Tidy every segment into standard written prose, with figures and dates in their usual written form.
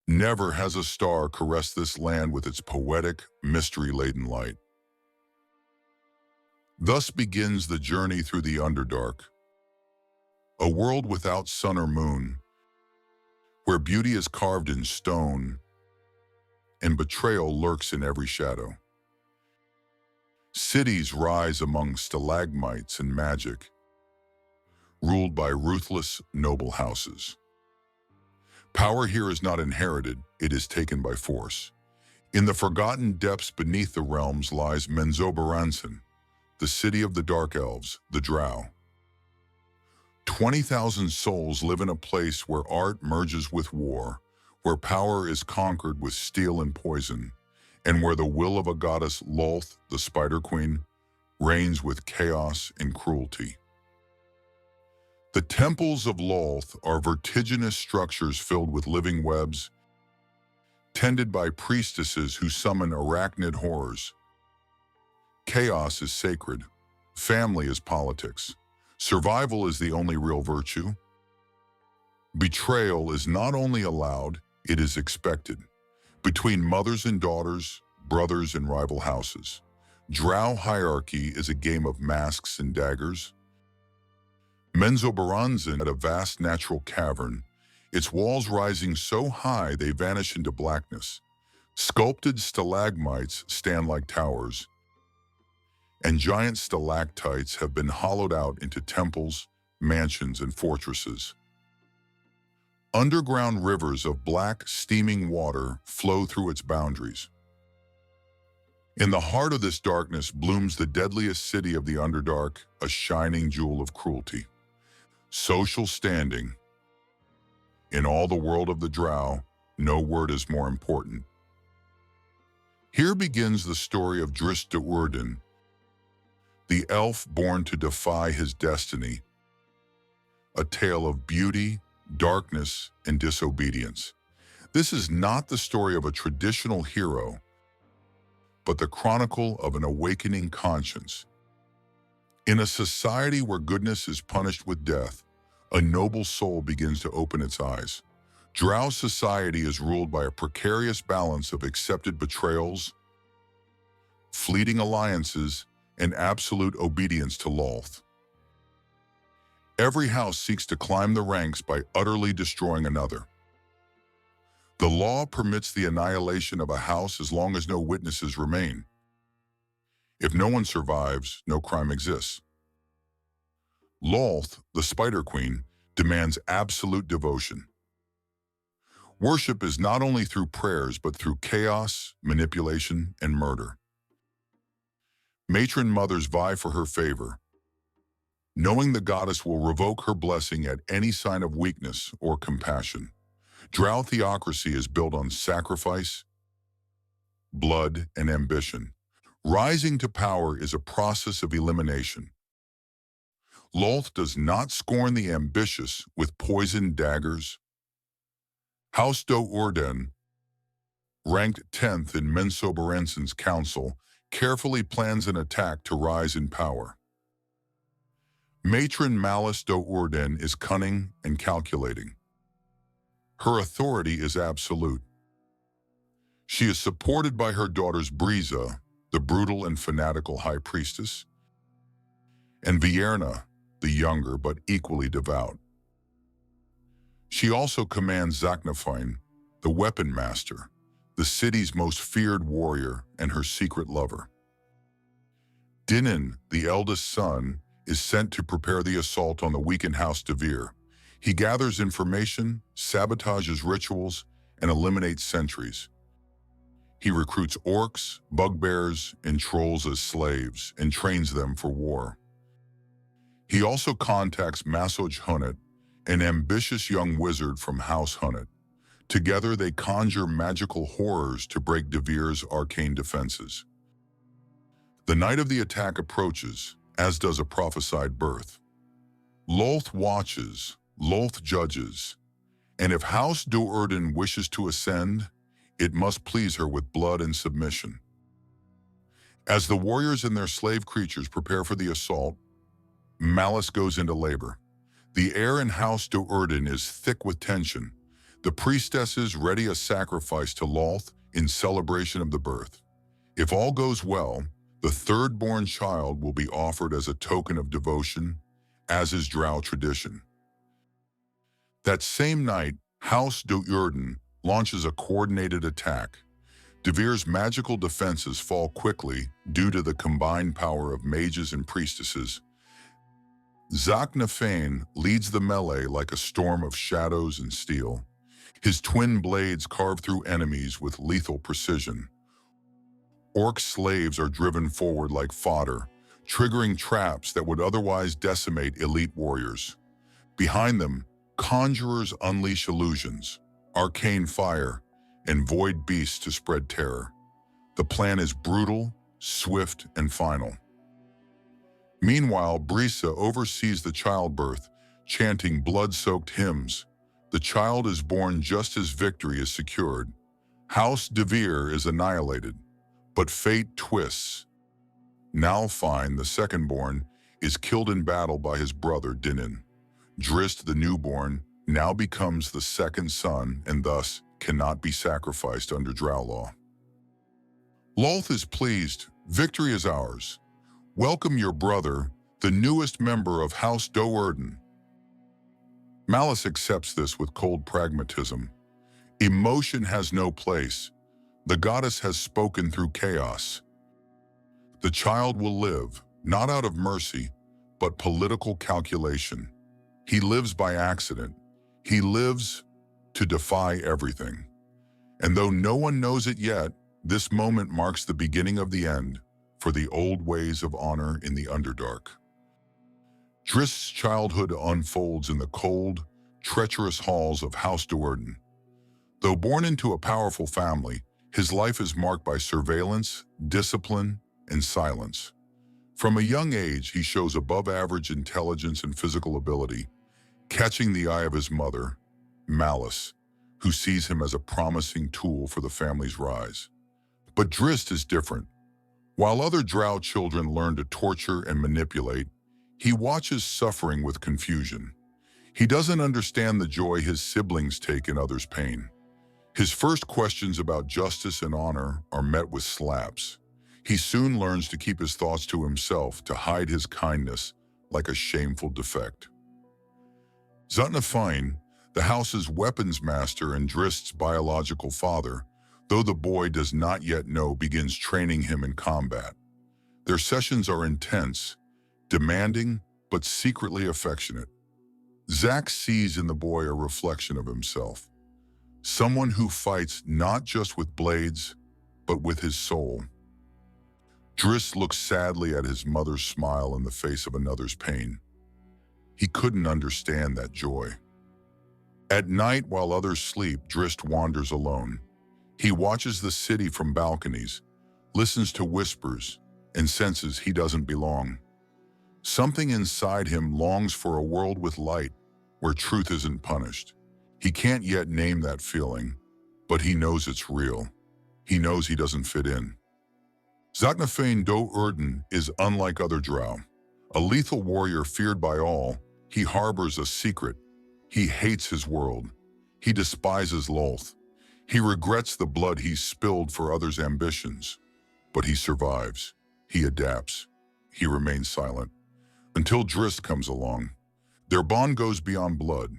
Never has a star caressed this land with its poetic, mystery-laden light. Thus begins the journey through the Underdark, a world without sun or moon, where beauty is carved in stone and betrayal lurks in every shadow. Cities rise among stalagmites and magic, ruled by ruthless, noble houses. Power here is not inherited, it is taken by force. In the forgotten depths beneath the realms lies Menzoberranzan, the city of the Dark Elves, the drow. 20,000 souls live in a place where art merges with war, where power is conquered with steel and poison, and where the will of a goddess Lolth, the Spider Queen, reigns with chaos and cruelty. The temples of Lolth are vertiginous structures filled with living webs, tended by priestesses who summon arachnid horrors. Chaos is sacred. Family is politics. Survival is the only real virtue. Betrayal is not only allowed, it is expected. Between mothers and daughters, brothers and rival houses. Drow hierarchy is a game of masks and daggers. Menzoberranzan at a vast natural cavern, its walls rising so high they vanish into blackness. Sculpted stalagmites stand like towers, and giant stalactites have been hollowed out into temples, mansions, and fortresses. Underground rivers of black, steaming water flow through its boundaries. In the heart of this darkness blooms the deadliest city of the Underdark, a shining jewel of cruelty. Social standing. In all the world of the drow, no word is more important. Here begins the story of Drizzt Do'Urden, the elf born to defy his destiny, a tale of beauty, darkness, and disobedience. This is not the story of a traditional hero, but the chronicle of an awakening conscience. In a society where goodness is punished with death, a noble soul begins to open its eyes. Drow society is ruled by a precarious balance of accepted betrayals, fleeting alliances, and absolute obedience to Lolth. Every house seeks to climb the ranks by utterly destroying another. The law permits the annihilation of a house as long as no witnesses remain. If no one survives, no crime exists. Lolth, the Spider Queen, demands absolute devotion. Worship is not only through prayers, but through chaos, manipulation, and murder. Matron mothers vie for her favor, knowing the goddess will revoke her blessing at any sign of weakness or compassion. Drow theocracy is built on sacrifice, blood, and ambition. Rising to power is a process of elimination. Lolth does not scorn the ambitious with poisoned daggers. House Do'Urden, ranked 10th in Menzoberranzan's council, carefully plans an attack to rise in power. Matron Malice Do'Urden is cunning and calculating. Her authority is absolute. She is supported by her daughters Briza, the brutal and fanatical high priestess, and Vierna, the younger but equally devout. She also commands Zaknafine, the weapon master, the city's most feared warrior and her secret lover. Dinan, the eldest son, is sent to prepare the assault on the weakened House Devere. He gathers information, sabotages rituals, and eliminates sentries. He recruits orcs, bugbears, and trolls as slaves and trains them for war. He also contacts Masoj Hunnet, an ambitious young wizard from House Hunnet. Together they conjure magical horrors to break Devere's arcane defenses. The night of the attack approaches, as does a prophesied birth. Lolth watches, Lolth judges, and if House Do'Urden wishes to ascend, it must please her with blood and submission. As the warriors and their slave creatures prepare for the assault, Malice goes into labor. The air in House Do'Urden is thick with tension. The priestesses ready a sacrifice to Lolth in celebration of the birth. If all goes well, the third-born child will be offered as a token of devotion, as is drow tradition. That same night, House Do'Urden launches a coordinated attack. Devir's magical defenses fall quickly due to the combined power of mages and priestesses. Zaknafane leads the melee like a storm of shadows and steel. His twin blades carve through enemies with lethal precision. Orc slaves are driven forward like fodder, triggering traps that would otherwise decimate elite warriors. Behind them, conjurers unleash illusions, arcane fire, and void beasts to spread terror. The plan is brutal, swift, and final. Meanwhile, Brisa oversees the childbirth, chanting blood-soaked hymns. The child is born just as victory is secured. House Devir is annihilated, but fate twists. Nalfine, the second-born, is killed in battle by his brother Dinin. Drizzt, the newborn, now becomes the second son and thus cannot be sacrificed under drow law. Lolth is pleased. Victory is ours. Welcome your brother, the newest member of House Do'Urden. Malice accepts this with cold pragmatism. Emotion has no place. The goddess has spoken through chaos. The child will live, not out of mercy, but political calculation. He lives by accident. He lives to defy everything. And though no one knows it yet, this moment marks the beginning of the end for the old ways of honor in the Underdark. Drizzt's childhood unfolds in the cold, treacherous halls of House Do'Urden. Though born into a powerful family, his life is marked by surveillance, discipline, and silence. From a young age, he shows above-average intelligence and physical ability, catching the eye of his mother, Malice, who sees him as a promising tool for the family's rise. But Drizzt is different. While other drow children learn to torture and manipulate, he watches suffering with confusion. He doesn't understand the joy his siblings take in others' pain. His first questions about justice and honor are met with slaps. He soon learns to keep his thoughts to himself, to hide his kindness like a shameful defect. Zaknafine, the house's weapons master and Drizzt's biological father, though the boy does not yet know, begins training him in combat. Their sessions are intense, demanding, but secretly affectionate. Zak sees in the boy a reflection of himself, someone who fights not just with blades, but with his soul. Drizzt looks sadly at his mother's smile in the face of another's pain. He couldn't understand that joy. At night, while others sleep, Drizzt wanders alone. He watches the city from balconies, listens to whispers, and senses he doesn't belong. Something inside him longs for a world with light, where truth isn't punished. He can't yet name that feeling, but he knows it's real. He knows he doesn't fit in. Zaknafane Do'Urden is unlike other drow. A lethal warrior feared by all, he harbors a secret. He hates his world. He despises Lolth. He regrets the blood he spilled for others' ambitions. But he survives. He adapts. He remains silent. Until Drizzt comes along. Their bond goes beyond blood.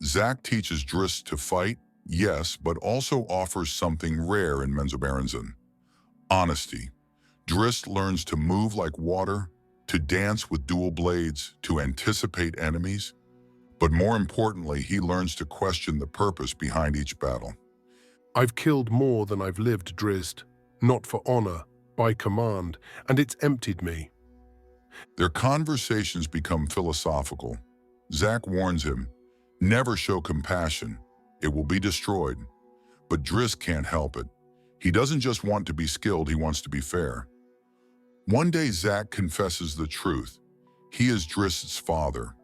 Zak teaches Drizzt to fight, yes, but also offers something rare in Menzoberranzan: honesty. Drizzt learns to move like water, to dance with dual blades, to anticipate enemies. But more importantly, he learns to question the purpose behind each battle. I've killed more than I've lived, Drizzt, not for honor, by command, and it's emptied me. Their conversations become philosophical. Zak warns him, never show compassion. It will be destroyed. But Drizzt can't help it. He doesn't just want to be skilled, he wants to be fair. One day Zak confesses the truth. He is Drizzt's father.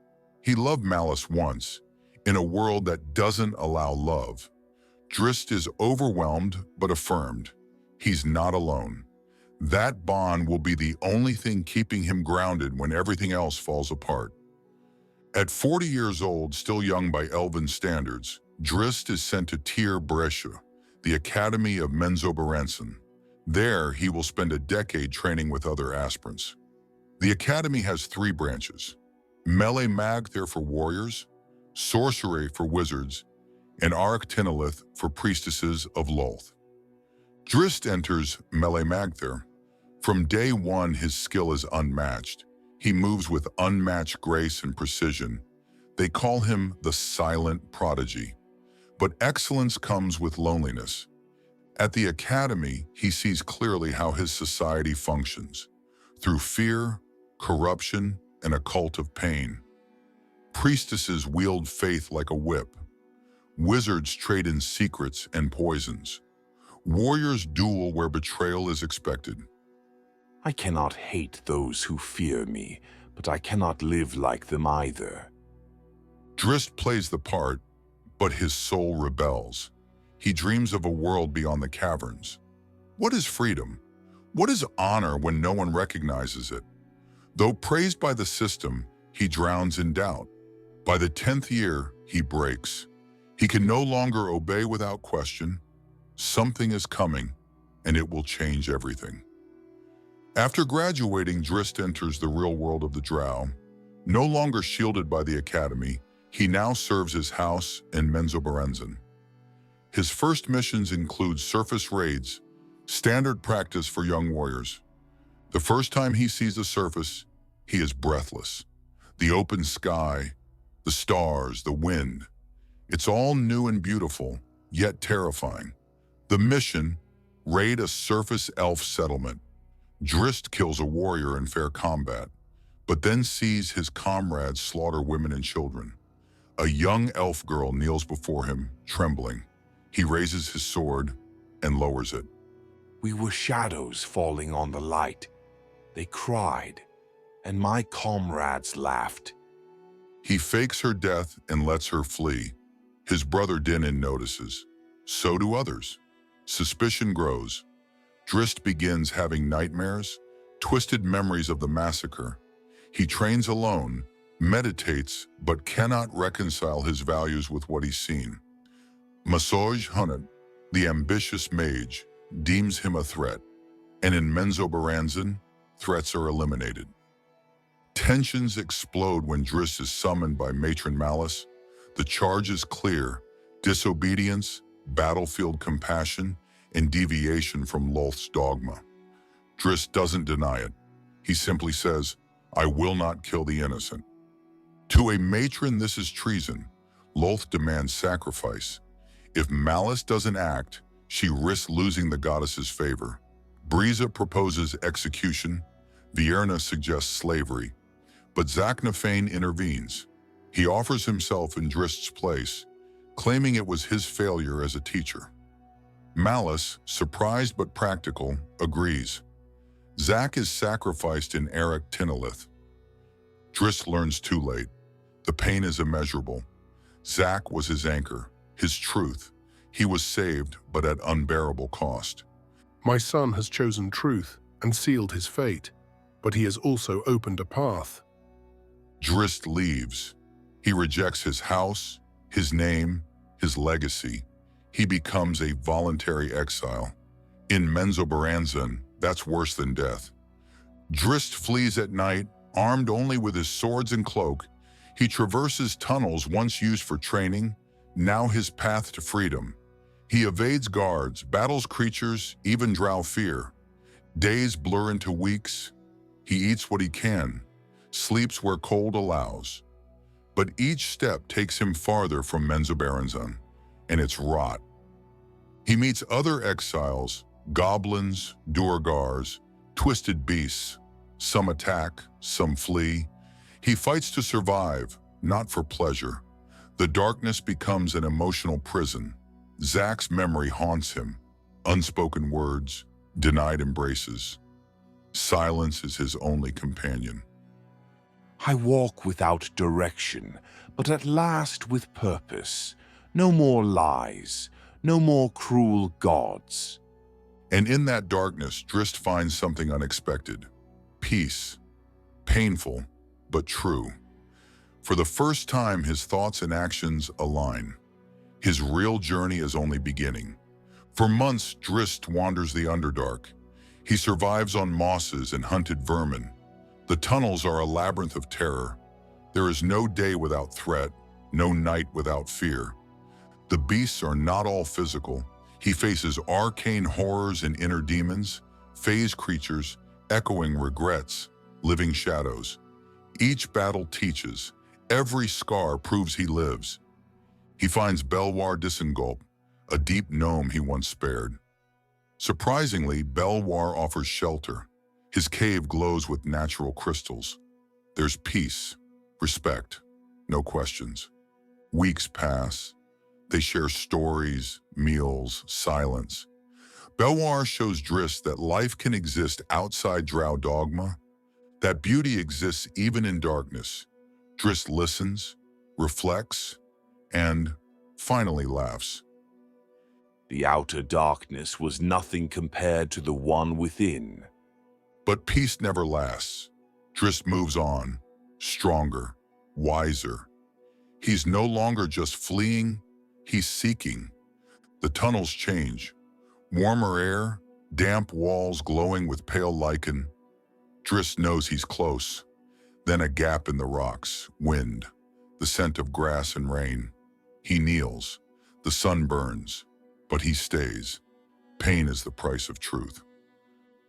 He loved Malice once, in a world that doesn't allow love. Drizzt is overwhelmed but affirmed. He's not alone. That bond will be the only thing keeping him grounded when everything else falls apart. At 40 years old, still young by elven standards, Drizzt is sent to Tir Brescia, the Academy of Menzoberranzan. There, he will spend a decade training with other aspirants. The Academy has 3 branches: Melee Magther for warriors, Sorcery for wizards, and Arctinolith for priestesses of Lolth. Drizzt enters Melee Magther. From day one, his skill is unmatched. He moves with unmatched grace and precision. They call him the Silent Prodigy. But excellence comes with loneliness. At the Academy, he sees clearly how his society functions, through fear, corruption, and a cult of pain. Priestesses wield faith like a whip. Wizards trade in secrets and poisons. Warriors duel where betrayal is expected. I cannot hate those who fear me, but I cannot live like them either. Drizzt plays the part, but his soul rebels. He dreams of a world beyond the caverns. What is freedom? What is honor when no one recognizes it? Though praised by the system, he drowns in doubt. By the 10th year, he breaks. He can no longer obey without question. Something is coming, and it will change everything. After graduating, Drizzt enters the real world of the drow. No longer shielded by the Academy, he now serves his house in Menzoberranzan. His first missions include surface raids, standard practice for young warriors. The first time he sees the surface, he is breathless. The open sky, the stars, the wind. It's all new and beautiful, yet terrifying. The mission: raid a surface elf settlement. Drizzt kills a warrior in fair combat, but then sees his comrades slaughter women and children. A young elf girl kneels before him, trembling. He raises his sword and lowers it. We were shadows falling on the light. They cried, and my comrades laughed. He fakes her death and lets her flee. His brother Dinin notices. So do others. Suspicion grows. Drizzt begins having nightmares, twisted memories of the massacre. He trains alone, meditates, but cannot reconcile his values with what he's seen. Masoj Hunnet, the ambitious mage, deems him a threat, and in Menzoberranzan, threats are eliminated. Tensions explode when Drizzt is summoned by Matron Malice. The charge is clear: disobedience, battlefield compassion, and deviation from Lolth's dogma. Drizzt doesn't deny it. He simply says, "I will not kill the innocent." To a matron, this is treason. Lolth demands sacrifice. If Malice doesn't act, she risks losing the goddess's favor. Briza proposes execution. Vierna suggests slavery. But Zaknafane intervenes. He offers himself in Drizzt's place, claiming it was his failure as a teacher. Malice, surprised but practical, agrees. Zak is sacrificed in Arctinolith. Drizzt learns too late. The pain is immeasurable. Zak was his anchor, his truth. He was saved, but at unbearable cost. My son has chosen truth and sealed his fate, but he has also opened a path. Drizzt leaves. He rejects his house, his name, his legacy. He becomes a voluntary exile. In Menzoberranzan, that's worse than death. Drizzt flees at night, armed only with his swords and cloak. He traverses tunnels once used for training, now his path to freedom. He evades guards, battles creatures, even drow fear. Days blur into weeks. He eats what he can, sleeps where cold allows. But each step takes him farther from Menzoberranzan, and it's rot. He meets other exiles, goblins, Duergars, twisted beasts. Some attack, some flee. He fights to survive, not for pleasure. The darkness becomes an emotional prison. Zak's memory haunts him. Unspoken words, denied embraces. Silence is his only companion. I walk without direction, but at last with purpose. No more lies, no more cruel gods. And in that darkness, Drizzt finds something unexpected. Peace. Painful, but true. For the first time, his thoughts and actions align. His real journey is only beginning. For months, Drizzt wanders the Underdark. He survives on mosses and hunted vermin. The tunnels are a labyrinth of terror. There is no day without threat, no night without fear. The beasts are not all physical. He faces arcane horrors and inner demons, phase creatures, echoing regrets, living shadows. Each battle teaches. Every scar proves he lives. He finds Belwar Disengulp, a deep gnome he once spared. Surprisingly, Belwar offers shelter. His cave glows with natural crystals. There's peace, respect, no questions. Weeks pass. They share stories, meals, silence. Belwar shows Drizzt that life can exist outside drow dogma, that beauty exists even in darkness. Drizzt listens, reflects, and finally laughs. The outer darkness was nothing compared to the one within. But peace never lasts. Drizzt moves on, stronger, wiser. He's no longer just fleeing, he's seeking. The tunnels change. Warmer air, damp walls glowing with pale lichen. Drizzt knows he's close. Then a gap in the rocks, wind, the scent of grass and rain. He kneels. The sun burns, but he stays. Pain is the price of truth.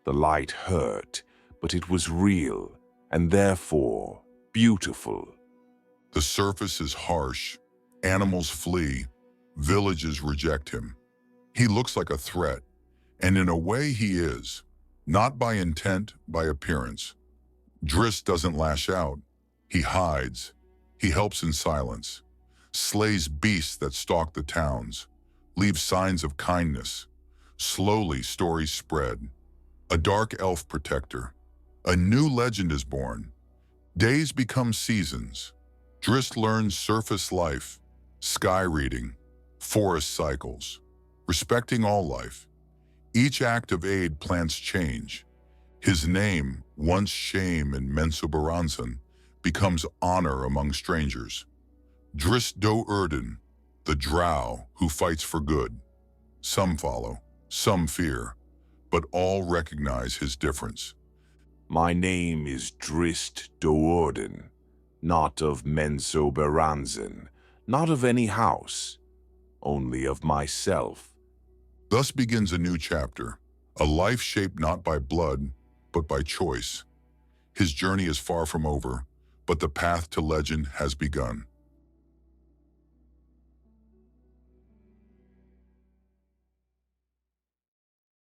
The light hurt, but it was real, and therefore beautiful. The surface is harsh. Animals flee. Villages reject him. He looks like a threat, and in a way he is. Not by intent, by appearance. Drizzt doesn't lash out. He hides. He helps in silence. Slays beasts that stalk the towns. Leaves signs of kindness. Slowly, stories spread. A dark elf protector. A new legend is born. Days become seasons. Drizzt learns surface life, sky reading, forest cycles, respecting all life. Each act of aid plants change. His name, once shame in Menzoberranzan, becomes honor among strangers. Drizzt Do'Urden, the drow who fights for good. Some follow, some fear, but all recognize his difference. My name is Drizzt Do'Urden, not of Menzoberranzan, not of any house, only of myself. Thus begins a new chapter, a life shaped not by blood, but by choice. His journey is far from over, but the path to legend has begun.